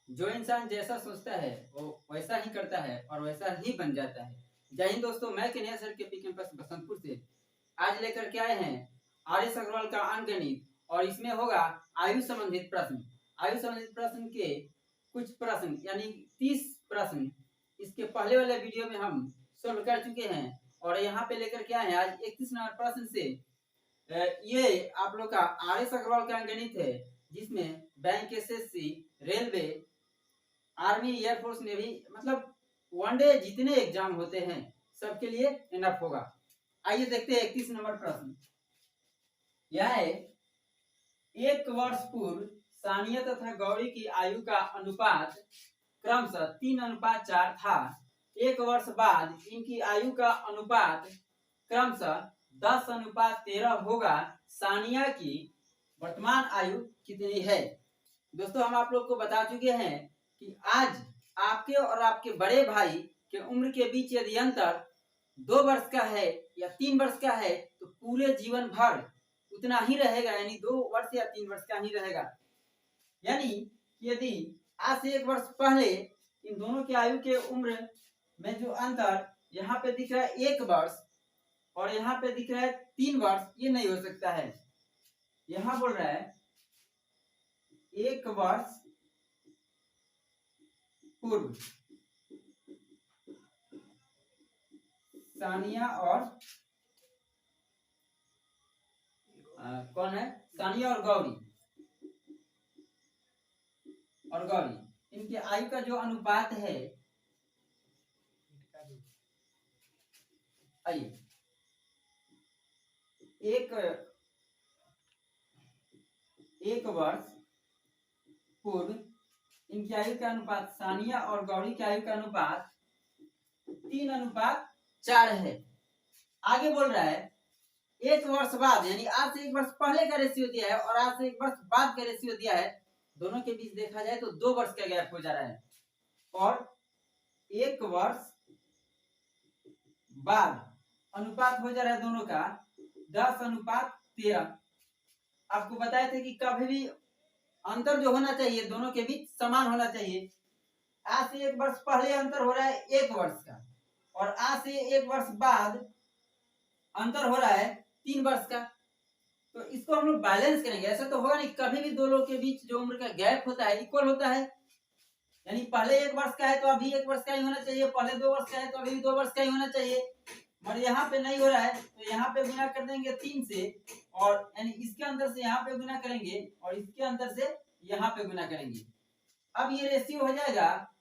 जो इंसान जैसा सोचता है वो वैसा ही करता है और वैसा ही बन जाता है। जय हिंद दोस्तों, मैं कन्हैया सर के पी कैंपस बसंतपुर से आज लेकर के आए हैं आर.एस. अग्रवाल का अंकगणित और इसमें होगा आयु संबंधित प्रश्न। आयु संबंधित प्रश्न के कुछ प्रश्न यानी 30 प्रश्न इसके पहले वाले वीडियो में हम सोल्व कर चुके हैं और यहाँ पे लेकर के आए हैं आज 31 नंबर प्रश्न से। ये आप लोग का आर.एस. अग्रवाल का अंकगणित है जिसमें bank, SSC, railway, army, air force, navy मतलब वनडे जितने एग्जाम होते हैं सबके लिए इनफ होगा। आइए देखते हैं 31 नंबर प्रश्न। यह है, एक वर्ष पूर्व सानिया तथा गौरी की आयु का अनुपात क्रमशः 3:4 था। एक वर्ष बाद इनकी आयु का अनुपात क्रमशः 10:13 होगा। सानिया की वर्तमान आयु कितनी है? दोस्तों, हम आप लोग को बता चुके हैं कि आज आपके और आपके बड़े भाई के उम्र के बीच यदि अंतर 2 वर्ष का है या 3 वर्ष का है तो पूरे जीवन भर उतना ही रहेगा, यानी 2 वर्ष या 3 वर्ष का ही रहेगा। यानी यदि आज से 1 वर्ष पहले इन दोनों की आयु के उम्र में जो अंतर यहाँ पे दिख रहा है 1 वर्ष और यहाँ पे दिख रहा है 3 वर्ष, ये नहीं हो सकता है। यहाँ बोल रहा है 1 वर्ष पूर्व सानिया और कौन है, सानिया और गौरी इनके आयु का जो अनुपात है, आइए एक वर्ष पूर्व इनकी आयु का अनुपात, सानिया और गौरी की आयु का अनुपात 3:4 है। आगे बोल रहा है 1 वर्ष बाद, यानी आज से 1 वर्ष पहले का रेशियो दिया है और आज से 1 वर्ष बाद का रेशियो दिया है। दोनों के बीच देखा जाए तो 2 वर्ष का गैप हो जा रहा है और 1 वर्ष बाद अनुपात हो जा रहा है दोनों का 10:13। आपको बताए थे कि कभी भी अंतर जो होना चाहिए दोनों के बीच समान होना चाहिए। आज से 1 वर्ष पहले अंतर हो रहा है 1 वर्ष का और आज से 1 वर्ष बाद अंतर हो रहा है 3 वर्ष का, तो इसको हम लोग बैलेंस करेंगे। ऐसा तो होगा नहीं कभी भी दो लोग के बीच जो उम्र का गैप होता है इक्वल होता है, यानी पहले 1 वर्ष का है तो अभी 1 वर्ष का ही होना चाहिए, पहले 2 वर्ष का है तो अभी 2 वर्ष का ही होना चाहिए। मगर यहाँ पे नहीं हो रहा है तो यहाँ पे गुना कर देंगे 3 से और यानी इसके अंतर से यहाँ पे गुना करेंगे और इसके अंतर से यहाँ पे गुना करेंगे। अब ये रेशियो हो जाएगा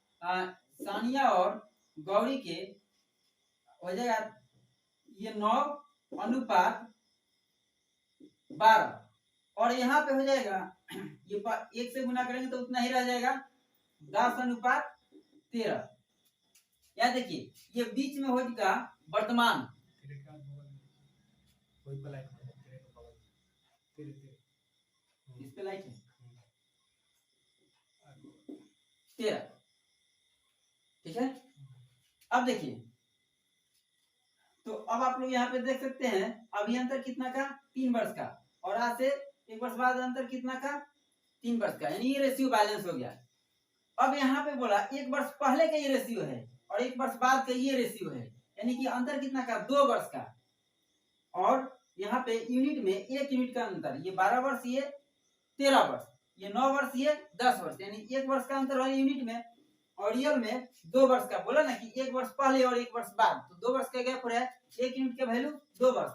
सानिया और गौरी के हो जाएगा ये 9:12 और यहाँ पे हो जाएगा ये 1 से गुना करेंगे तो उतना ही रह जाएगा 10:13। या देखिए ये बीच में हो जाएगा वर्तमान, इस पे लाइट है 13, ठीक है। अब देखिए तो अब आप लोग यहाँ पे देख सकते हैं अभी अंतर कितना का 3 वर्ष का और आज से 1 वर्ष बाद अंतर कितना का 3 वर्ष का, यानी ये रेशियो बैलेंस हो गया। अब यहाँ पे बोला 1 वर्ष पहले का ये रेशियो है और 1 वर्ष बाद का ये रेशियो है, यानी कि अंतर कितना का 2 वर्ष का और यहाँ पे यूनिट में 1 यूनिट का अंतर, ये 12 वर्ष ये 13 वर्ष, ये 9 वर्ष ये 10 वर्ष, यानी 1 वर्ष का अंतर है यूनिट में और रियल में 2 वर्ष का। बोला ना कि 1 वर्ष पहले और 1 वर्ष बाद, तो 2 वर्ष का गैप हो रहा है, 1 यूनिट का वैल्यू 2 वर्ष।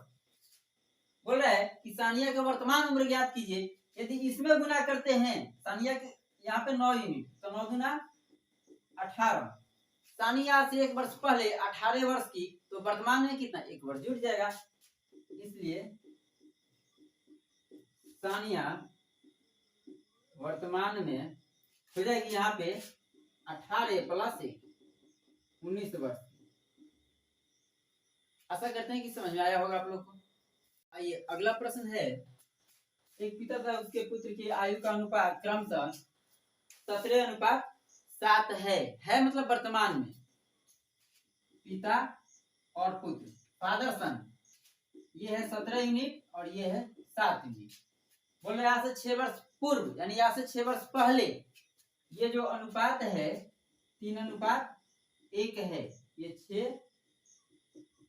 बोल रहा है कि सानिया का वर्तमान उम्र ज्ञात कीजिए। यदि इसमें गुना करते हैं सानिया के यहाँ पे 9 यूनिट तो 9 गुना 18, सानिया से 1 वर्ष पहले 18 वर्ष की, तो वर्तमान में कितना 1 वर्ष जुड़ जाएगा, इसलिए सानिया वर्तमान में हो जाएगी यहाँ पे 18 + 1 19 वर्ष। आशा करते हैं कि समझ में आया होगा आप लोग को। आइए अगला प्रश्न है, एक पिता था उसके पुत्र की आयु का अनुपात क्रमशः 17:7 है मतलब वर्तमान में पिता और पुत्र फादर सन, ये है 17 यूनिट और ये है 7 यूनिट। बोल रहे यहाँ से 6 वर्ष पूर्व, यानी यहाँ से 6 वर्ष पहले ये जो अनुपात है 3:1 है, ये 6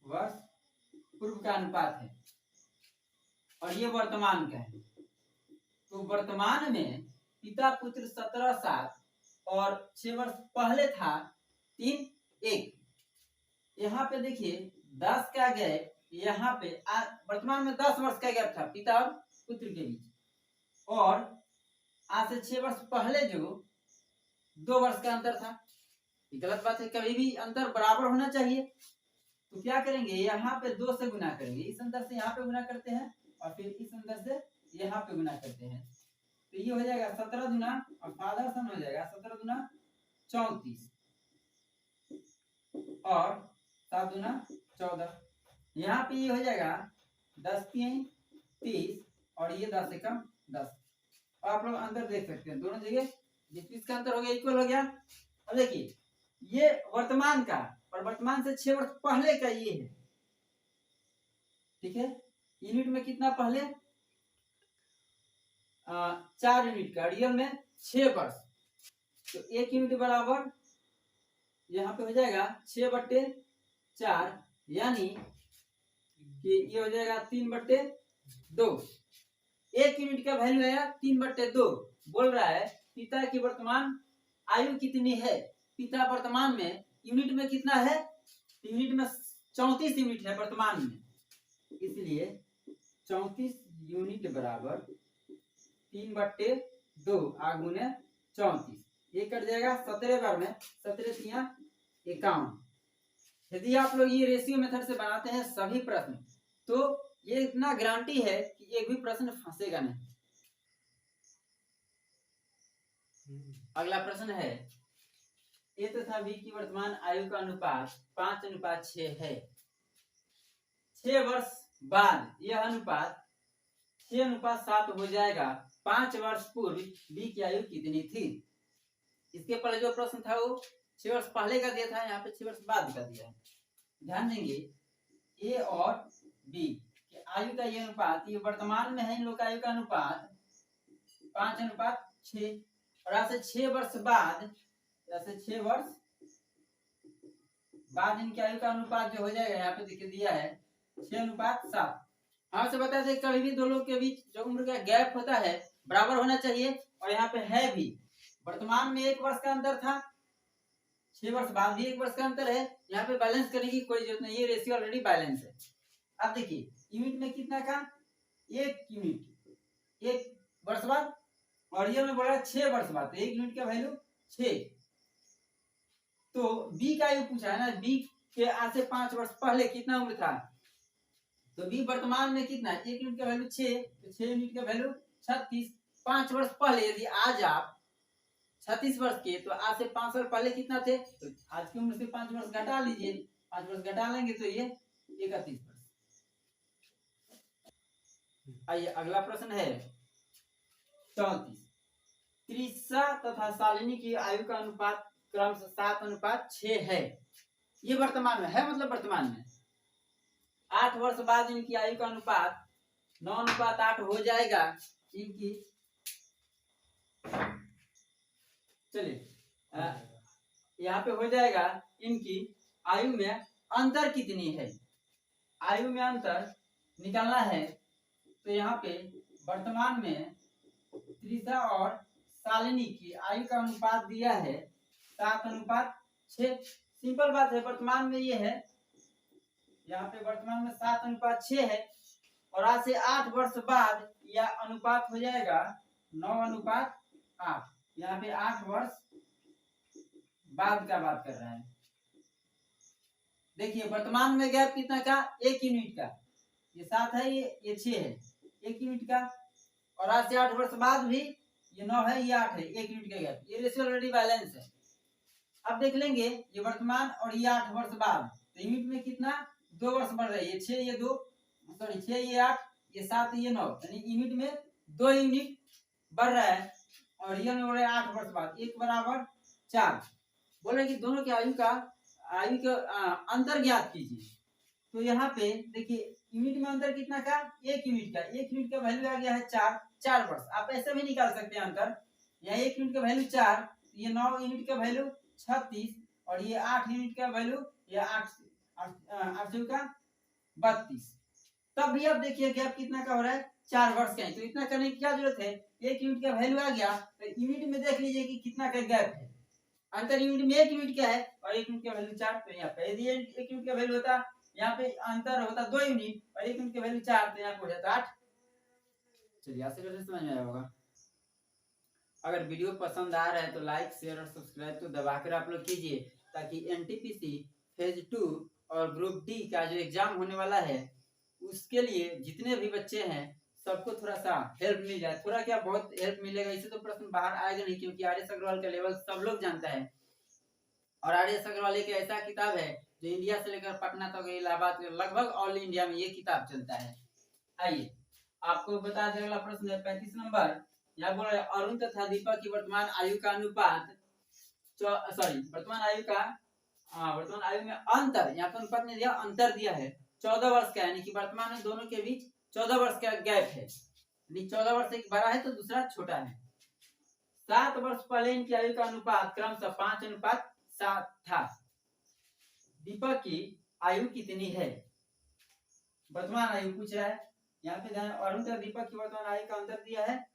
वर्ष पूर्व का अनुपात है और ये वर्तमान का है। तो वर्तमान में पिता पुत्र 17 साल और 6 वर्ष पहले था 3:1। यहाँ पे देखिए 10 का गैप, यहाँ पे वर्तमान में 10 वर्ष का गैप था पिता और पुत्र के बीच, और आज से 6 वर्ष पहले जो 2 वर्ष का अंतर था। ये गलत बात है, कभी भी अंतर बराबर होना चाहिए। तो क्या करेंगे, यहाँ पे 2 से गुना करेंगे, इस अंतर से यहाँ पे गुना करते हैं और फिर इस अंतर से यहाँ पे गुना करते हैं। तो ये हो जाएगा 17 दूना और फादर सन हो जाएगा 17 दूना 34 और 7 दूना 14। यहाँ पे ये हो जाएगा 10 3 30 और ये 10 एकम 10। और आप लोग अंतर देख सकते हैं, दोनों जगह 20 का अंतर हो गया, इक्वल हो गया। अब देखिए ये वर्तमान का और वर्तमान से 6 वर्ष पहले का ये है, ठीक है। यूनिट में कितना पहले 4 यूनिट का, रियल में 6 वर्ष। तो 1 यूनिट बराबर यहाँ पे हो जाएगा 6/4, यानी कि ये हो जाएगा 3/2। 1 यूनिट का वैल्यू है 3/2। बोल रहा है पिता की वर्तमान आयु कितनी है। पिता वर्तमान में यूनिट में कितना है, यूनिट में 34 यूनिट है वर्तमान में, इसलिए 34 यूनिट बराबर 3/2 गुने 34। ये कट जाएगा 17 बार में, 17 3 51। यदि आप लोग ये रेशियो मेथड से बनाते हैं सभी प्रश्न, तो ये इतना गारंटी है कि एक भी प्रश्न फंसेगा नहीं। अगला प्रश्न है, ए तथा बी की वर्तमान आयु का अनुपात 5:6 है। 6 वर्ष बाद यह अनुपात 6:7 हो जाएगा। 5 वर्ष पूर्व बी की आयु कितनी थी। इसके पहले जो प्रश्न था वो 6 वर्ष पहले का दिया था, यहाँ पे 6 वर्ष बाद का दिया है। ध्यान देंगे ए और बी के आयु का ये अनुपात, ये वर्तमान में है इन लोग का आयु का अनुपात 5:6 और आज से 6 वर्ष बाद, जैसे 6 वर्ष बाद इनकी आयु का अनुपात जो हो जाएगा, यहाँ पे देखिए दिया है 6:7। आपसे बता दें कभी भी दो लोग के बीच जो उम्र का गैप होता है बराबर होना चाहिए, और यहाँ पे है भी। वर्तमान में 1 वर्ष का अंतर था, 6 वर्ष बाद भी 1 वर्ष का अंतर है। यहाँ पे बैलेंस करने की कोई जरूरत नहीं, ये रेशियो ऑलरेडी बैलेंस है। अब देखिए यूनिट में कितना का 1 यूनिट 1 वर्ष बाद, और ये में बोला 6 वर्ष बाद, तो 1 यूनिट का वैल्यू 6। तो बी का आयु पूछा है ना, बी के आज से 5 वर्ष पहले कितना उम्र था। तो बी वर्तमान में कितना है, 1 यूनिट का वैल्यू 6, तो 6 यूनिट का वैल्यू 36। 5 वर्ष पहले यदि आज आप 36 वर्ष के, तो आज से 5 वर्ष पहले कितना थे, तो आज की उम्र से 5 वर्ष घटा लीजिए, 5 वर्ष घटा लेंगे तो ये 31 वर्ष। आइए अगला प्रश्न है 34। त्रिशा तथा शालिनी की आयु का अनुपात क्रमशः 7:6 है। ये वर्तमान में है, मतलब वर्तमान में 8 वर्ष बाद इनकी आयु का अनुपात 9:8 हो जाएगा इनकी। चलिए यहाँ पे हो जाएगा इनकी आयु में अंतर कितनी है। आयु में अंतर निकालना है, तो यहाँ पे वर्तमान में त्रिशा और शालिनी की आयु का अनुपात दिया है 7:6। सिंपल बात है, वर्तमान में ये है, यहाँ पे वर्तमान में 7:6 है, और आज से 8 वर्ष बाद यह अनुपात हो जाएगा 9:8। यहाँ पे 8 वर्ष बाद का बात कर रहा है। देखिए वर्तमान में गैप कितना का, 1 यूनिट का, ये 7 है, ये 6 है, 1 यूनिट का, और आज से 8 वर्ष बाद भी ये 9 है, ये 8 है, 1 यूनिट का गैप। ये रेशियो ऑलरेडी बैलेंस है। अब देख लेंगे ये वर्तमान और ये 8 वर्ष बाद, तो यूनिट में कितना 2 वर्ष बढ़ रहा है, ये 6 ये 2, सॉरी 6 ये 8 ये 7 ये 9, यानी यूनिट में 2 यूनिट बढ़ रहा है, और रियल में हो रहा है 8 वर्ष बाद। 1 बराबर 4। बोले कि दोनों की आयु का अंतर ज्ञात कीजिए। तो यहाँ पे देखिए यूनिट में अंतर कितना का, 1 यूनिट का, 1 यूनिट का वैल्यू आ गया है 4 वर्ष। आप ऐसे भी निकाल सकते हैं अंतर, यहाँ 1 यूनिट का वैल्यू 4 ये 9 यूनिट का वैल्यू 36 और ये 8 यूनिट का वैल्यू ये 8 का 32। तब भी आप देखिए कि आप कितना का हो रहा है 4 वर्ष का है। तो इतना करने की क्या जरूरत है, 1 यूनिट का वैल्यू आ गया तो यूनिट में देख लीजिए कि कितना का गैप है। अंतर यूनिट में 1 यूनिट का है और 1 यूनिट का वैल्यू 4। तो यहाँ पे यदि 1 यूनिट का वैल्यू होता, यहाँ पे अंतर होता 2 यूनिट और 1 यूनिट का वैल्यू 4, तो यहाँ पे हो जाता 8। चलिए आशा करते हैं समझ में आया होगा। अगर वीडियो पसंद आ रहा है तो लाइक शेयर और सब्सक्राइब तो दबाकर आप लोग कीजिए, ताकि एनटीपीसी फेज 2 और ग्रुप डी का जो एग्जाम होने वाला है उसके लिए जितने भी बच्चे हैं सबको थोड़ा सा हेल्प मिल जाए। थोड़ा क्या बहुत हेल्प मिलेगा, इससे तो प्रश्न बाहर आएगा नहीं, क्योंकि आर.एस. अग्रवाल का लेवल सब लोग जानता है। और आर.एस. अग्रवाल एक ऐसा किताब है जो इंडिया से लेकर पटना तक इलाहाबाद लगभग ऑल इंडिया में ये किताब चलता है। आइए आपको बता दें, अगला प्रश्न है 35 नंबर। यहाँ बोल रहे अरुण तथा दीपक की वर्तमान आयु का अनुपात, वर्तमान आयु का वर्तमान आयु में अंतर, यहाँ पर अनुपात ने दिया, अंतर दिया है 14 वर्ष का, यानी कि वर्तमान में दोनों के बीच 14 वर्ष का गैप है। यानी 14 वर्ष एक बड़ा है तो दूसरा छोटा है। 7 वर्ष पहले इनकी आयु का अनुपात क्रमशः 5:7 था। दीपक की आयु कितनी है? वर्तमान आयु पूछ रहा है। यहाँ पे ध्यान, अरुण तथा दीपक की वर्तमान आयु का अंतर दिया है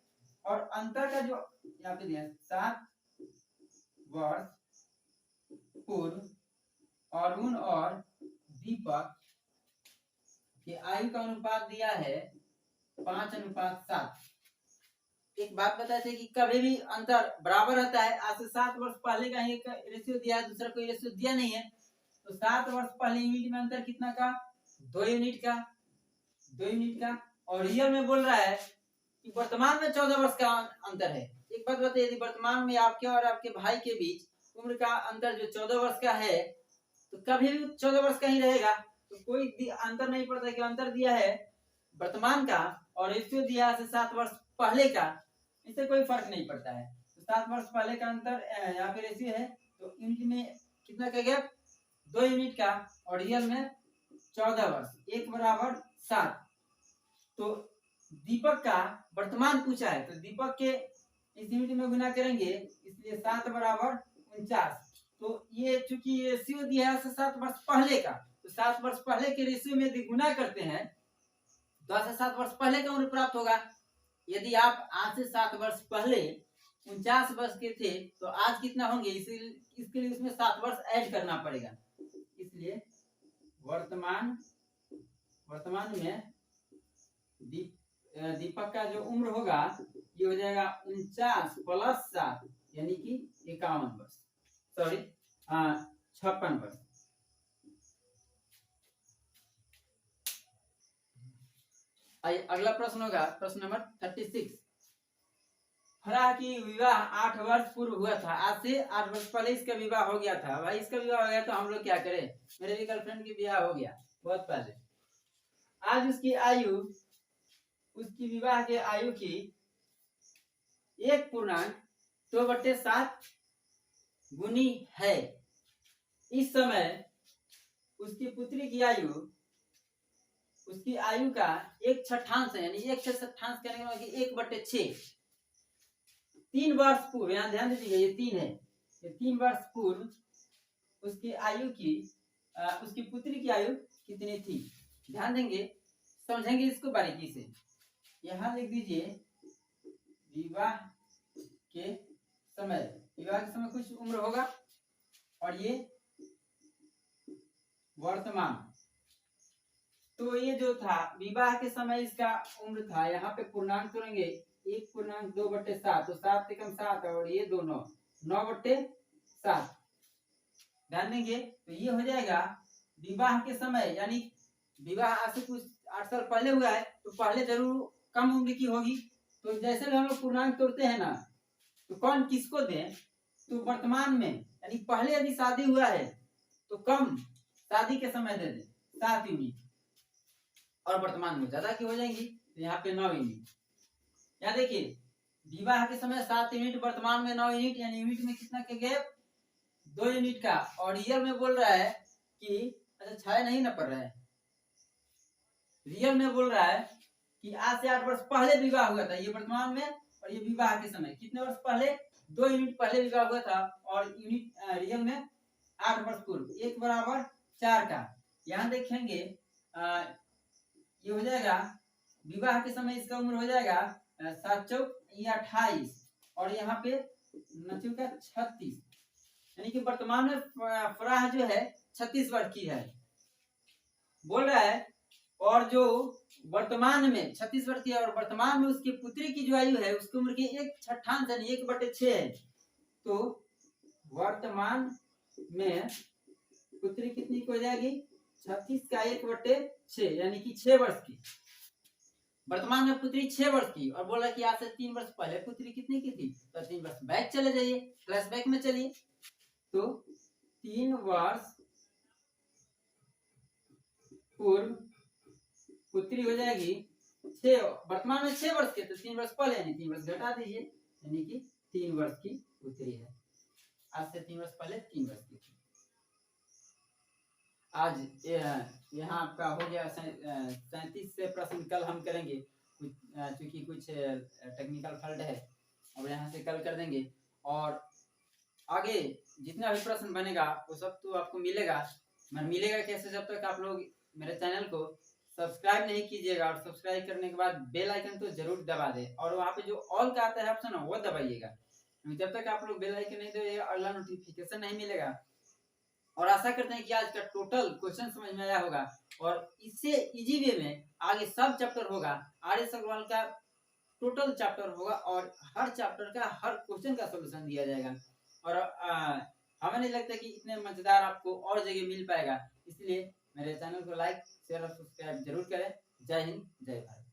और अंतर का जो यहाँ पे दिया 7 वर्ष पूर्व अरुण और दीपक की आयु का अनुपात दिया है 5:7। एक बात बताए थे कि कभी भी अंतर बराबर रहता है। आज से 7 वर्ष पहले का एक रेशियो दिया है, दूसरा कोई रेशियो दिया नहीं है। तो 7 वर्ष पहले यूनिट में अंतर कितना का? 2 यूनिट का। 2 यूनिट का। और रियल में बोल रहा है कि वर्तमान में 14 वर्ष का अंतर है। एक बात बताइए, यदि वर्तमान में आपके और आपके भाई के बीच उम्र का अंतर जो 14 वर्ष का है, तो कभी भी 14 वर्ष का ही रहेगा। तो कोई अंतर नहीं पड़ता कि अंतर दिया है वर्तमान का और रेशियो दिया है 7 वर्ष पहले का, इससे कोई फर्क नहीं पड़ता है। तो 7 वर्ष पहले का अंतर यहाँ पे रेशियो है, तो यूनिट में कितना का गैप? 2 यूनिट का। और रियल में 14 वर्ष, 1 बराबर 7। तो दीपक का वर्तमान पूछा है, तो दीपक के इस यूनिट में गुना करेंगे, इसलिए 7 बराबर 49। तो ये चूंकि रेशियो दिया है 7 वर्ष पहले का, तो 7 वर्ष पहले के रेशियो में यदि गुना करते हैं तो आज से 7 वर्ष पहले का उम्र प्राप्त होगा। यदि आप आज से 7 वर्ष पहले 49 वर्ष के थे तो आज कितना होंगे, इसके लिए उसमें 7 वर्ष ऐड करना पड़ेगा। इसलिए वर्तमान में दीपक का जो उम्र होगा ये हो जाएगा 49 + 7 यानी कि 51 वर्ष, सॉरी 56 वर्ष। आइए अगला प्रश्न होगा प्रश्न नंबर 36। फराह की विवाह 8 वर्ष पूर्व हुआ था। आज से 8 वर्ष पहले इसका विवाह हो गया था। भाई इसका विवाह हो गया तो हम लोग क्या करें? मेरे भी गर्लफ्रेंड की विवाह हो गया बहुत पहले। आज उसकी आयु, उसकी विवाह के आयु की 1.2/7 गुनी है। इस समय उसकी पुत्री की आयु, उसकी आयु का 1/6 है, यानी 1/6 करने वाली 1/6। 3 वर्ष पूर्व, यहाँ ध्यान दीजिए ये 3 है, ये 3 वर्ष पूर्व उसकी आयु की उसकी पुत्री की आयु कितनी थी? ध्यान देंगे, समझेंगे इसको बारीकी से। यहाँ लिख दीजिए विवाह के समय, विवाह के समय कुछ उम्र होगा और ये वर्तमान। तो ये जो था विवाह के समय इसका उम्र था, यहाँ पे पूर्णांक करेंगे 1.2/7, तो 7 से कम 7 और ये 2 9/7। ध्यान देंगे तो ये हो जाएगा विवाह के समय, यानी विवाह आज से कुछ 8 साल पहले हुआ है तो पहले जरूर कम उम्र की होगी। तो जैसे भी हम लोग पूर्णांक तोड़ते हैं ना, तो कौन किसको दें? तो वर्तमान में, यानी पहले यदि शादी हुआ है तो कम शादी के समय दे दें 7 यूनिट, और वर्तमान में ज्यादा की हो जाएंगी तो यहाँ पे 9 यूनिट। यहाँ देखिए विवाह के समय 7 यूनिट, वर्तमान में 9 यूनिट, यानी यूनिट में कितना के गैप? 2 यूनिट का। और रियल में बोल रहा है कि अच्छा छाया नहीं ना पड़ रहा है, रियल में बोल रहा है कि आज से 8 वर्ष पहले विवाह हुआ था। ये वर्तमान में और ये विवाह के समय कितने वर्ष पहले? 2 यूनिट पहले विभाग हुआ था और यूनिट रियल में 8 वर्ष पूर्व 1 बराबर 4 का यहाँ देखेंगे ये हो जाएगा विवाह के समय इसका उम्र हो जाएगा 7 चौक 28 और यहाँ पे 9 का 36 यानी कि वर्तमान में फराह जो है 36 वर्ष की है बोल रहा है। और जो वर्तमान में 36 वर्ष की है और वर्तमान में उसकी पुत्री की जो आयु है उसकी उम्र की 1/6 यानी 1/6 है। तो वर्तमान में पुत्री कितनी को हो जाएगी 36 का 1/6 यानी कि 6 वर्ष की। वर्तमान में पुत्री 6 वर्ष की और बोला कि आज से 3 वर्ष पहले पुत्री कितनी की थी तो 3 वर्ष बैक चले जाइए फ्लैशबैक में चलिए तो 3 वर्ष पूर्व पुत्री हो जाएगी 6 वर्तमान में 6 वर्ष के तो 3 वर्ष पहले यानी 3 वर्ष घटा दीजिए यानी कि 3 वर्ष की पुत्री है। आज से 3 वर्ष पहले 3 वर्ष की थी। आज यहाँ आपका हो गया 37 से प्रश्न कल हम करेंगे क्योंकि कुछ टेक्निकल फॉल्ट है और यहाँ से कल कर देंगे और आगे जितना भी प्रश्न बनेगा वो सब तो आपको मिलेगा मगर मिलेगा कैसे जब तक आप लोग मेरे चैनल को सब्सक्राइब नहीं कीजिएगा और सब्सक्राइब करने के बाद बेल आइकन तो जरूर दबा दें और वहाँ पे जो ऑल का आता है ऑप्शन वो दबाइएगा जब तक आप लोग बेल आइकन नहीं दबाइएगा अगला नोटिफिकेशन नहीं मिलेगा। और आशा करते हैं कि आज का टोटल क्वेश्चन समझ में आया होगा और इससे इजी वे में आगे सब चैप्टर होगा आर.एस. अग्रवाल का टोटल चैप्टर होगा और हर चैप्टर का हर क्वेश्चन का सॉल्यूशन दिया जाएगा और हमें नहीं लगता कि इतने मजेदार आपको और जगह मिल पाएगा इसलिए मेरे चैनल को लाइक शेयर और सब्सक्राइब जरूर करें। जय हिंद जय भारत।